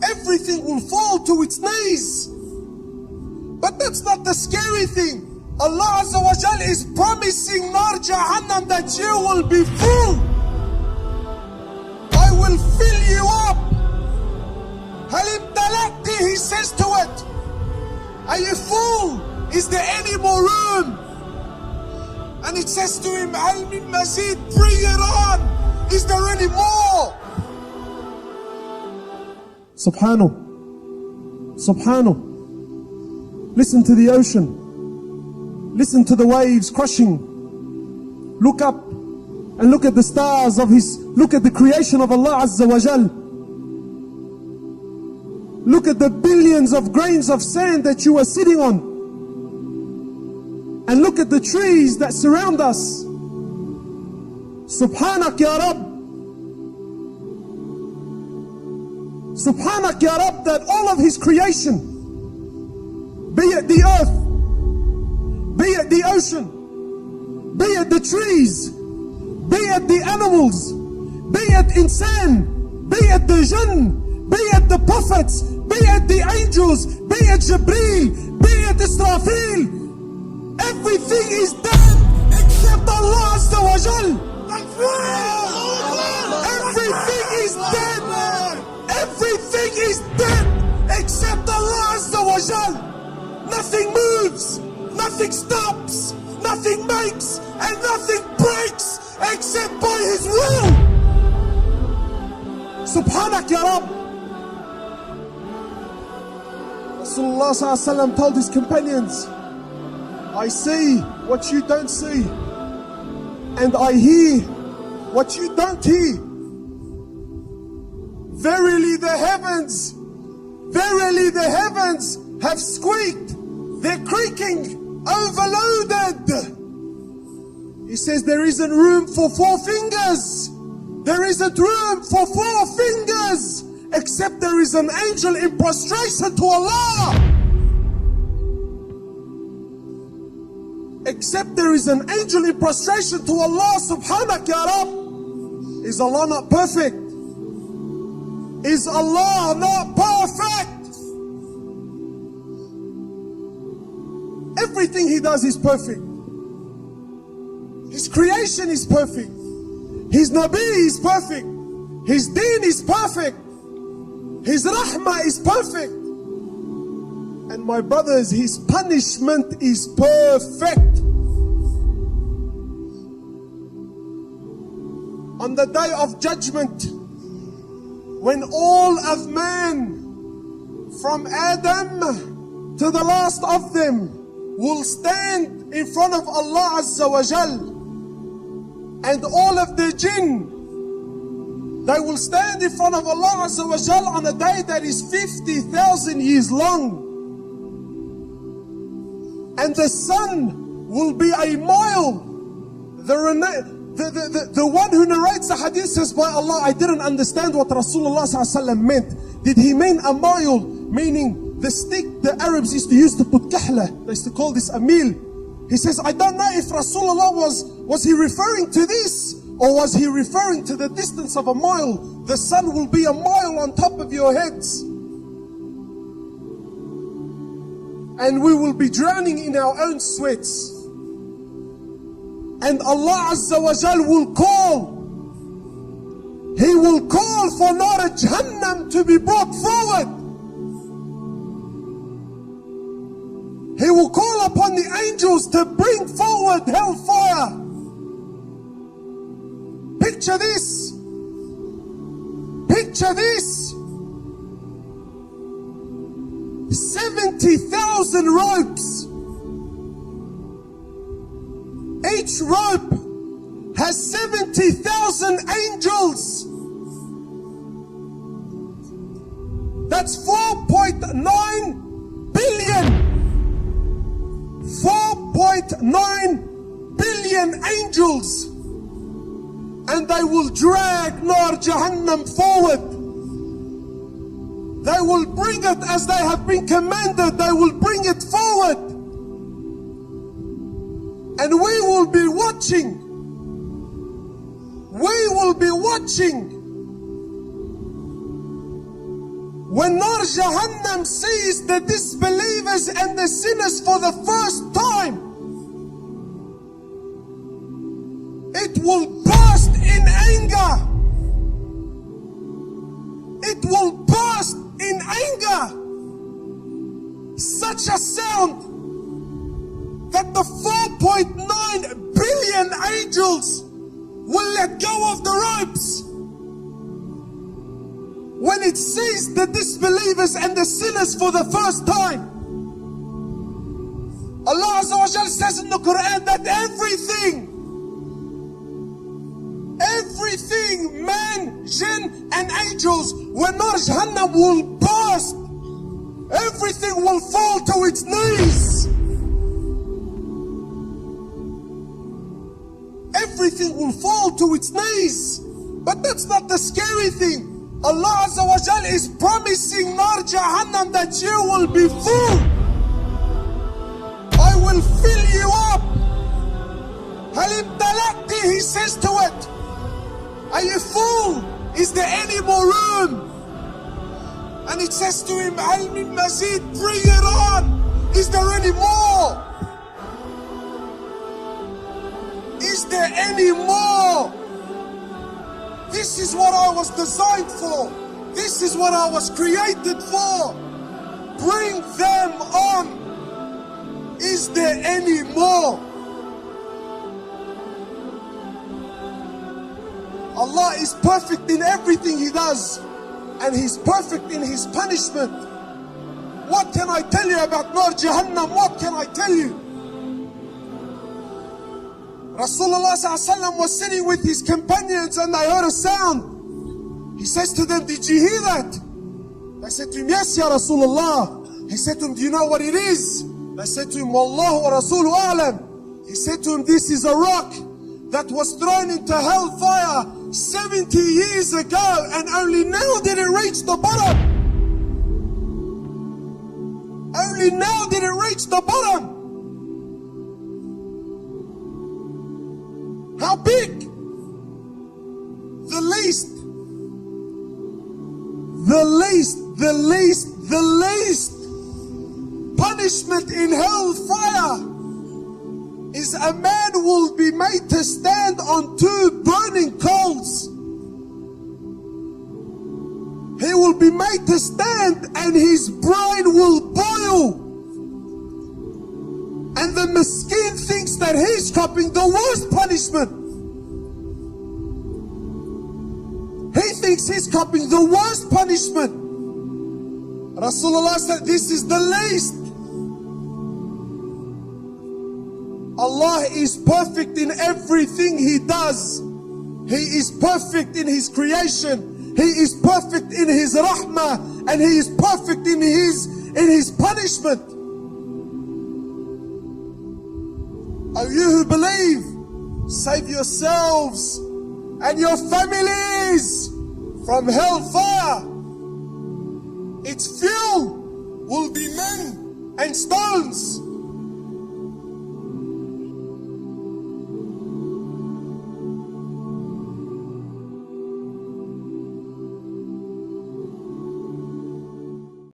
everything will fall to its knees. But that's not the scary thing. Allah Azza wa Jal is promising Nar Jahannam that you will be full. I will fill you up. Halim Talaqi, he says to it, are you full? Is there any more room? And it says to him, Al min mazid, bring it on. Is there any more? Subhanahu. Subhanahu. Listen to the ocean. Listen to the waves crashing. Look up and look at the stars of look at the creation of Allah Azza wa Jal. Look at the billions of grains of sand that you are sitting on. And look at the trees that surround us. Subhanak ya Rabb. Subhanak ya Rabb, that all of His creation, be it the earth, be it the ocean, be it the trees, be it the animals, be it insan, be it the jinn, be it the prophets, be it the angels, be it Jibreel, be it Israfil, everything is dead except Allah Azza wa Jal. Everything is dead. Everything is dead except Allah Azza wa Jal. Nothing moves, nothing stops, nothing makes, and nothing breaks except by His will. Subhanak ya Rabb. Rasulullah Sallallahu Alaihi Wasallam told his companions, I see what you don't see, and I hear what you don't hear. Verily the heavens have squeaked. They're creaking, overloaded. He says there isn't room for 4 fingers. There isn't room for 4 fingers, except there is an angel in prostration to Allah. Except there is an angel in prostration to Allah. Subhanak ya Rabb. Is Allah not perfect? Is Allah not perfect? Everything He does is perfect. His creation is perfect. His Nabi is perfect. His deen is perfect. His rahmah is perfect. And my brothers, His punishment is perfect. On the day of judgment, when all of man, from Adam to the last of them, will stand in front of Allah Azza wa Jal, and all of the jinn, they will stand in front of Allah Azza wa Jal on a day that is 50,000 years long. And the sun will be a mile. The one who narrates the hadith says, by Allah, I didn't understand what Rasulullah ﷺ meant. Did he mean a mile, meaning the stick the Arabs used to use to put kahla? They used to call this a meal. He says, I don't know if Rasulullah was he referring to this, or was he referring to the distance of a mile? The sun will be a mile on top of your heads. And we will be drowning in our own sweats. And Allah Azza wa Jal will call. He will call for Nar Jahannam to be brought forward. He will call upon the angels to bring forward hellfire. Picture this. Picture this. 70,000 ropes. Each rope has 70,000 angels. That's 4.9 billion. 4.9 billion angels. And they will drag Nar Jahannam forward. They will bring it as they have been commanded. They will bring it forward. And we will be watching. We will be watching When Nar Jahannam sees the disbelievers and the sinners for the first time, it will burst in anger. It will burst in anger. Such a sound that the 4.9 billion angels will let go of the ropes when it sees the disbelievers and the sinners for the first time. Allah Azza wa Jal says in the Quran that everything, man, jinn and angels, when Nar Jahannam will burst, everything will fall to its knees. Everything will fall to its knees. But that's not the scary thing. Allah Azza wa Jal is promising Nar Jahannam that you will be full. I will fill you up. Hal imtala'ti, he says to it. Are you full? Is there any more room? And it says to him, Hal min mazid, bring it on. Is there any more? Is there any more? This is what I was designed for. This is what I was created for. Bring them on. Is there any more? Allah is perfect in everything He does, and He's perfect in His punishment. What can I tell you about Nar Jahannam? What can I tell you? Rasulullah was sitting with his companions and they heard a sound. He says to them, did you hear that? They said to him, yes, Ya Rasulullah. He said to him, do you know what it is? They said to him, Wallahu wa Rasulu a'lam. He said to him, this is a rock that was thrown into hellfire 70 years ago, and only now did it reach the bottom. Only now did it reach the bottom. How big? The least punishment in hellfire is a man will be made to stand on 2 burning coals. He will be made to stand and his brain will boil. And the miskin thinks that he's copying the worst punishment. He thinks he's copying the worst punishment. Rasulullah said, this is the least. Allah is perfect in everything He does. He is perfect in His creation. He is perfect in His rahmah, and He is perfect in His punishment. O you who believe, save yourselves and your families from hellfire. Its fuel will be men and stones.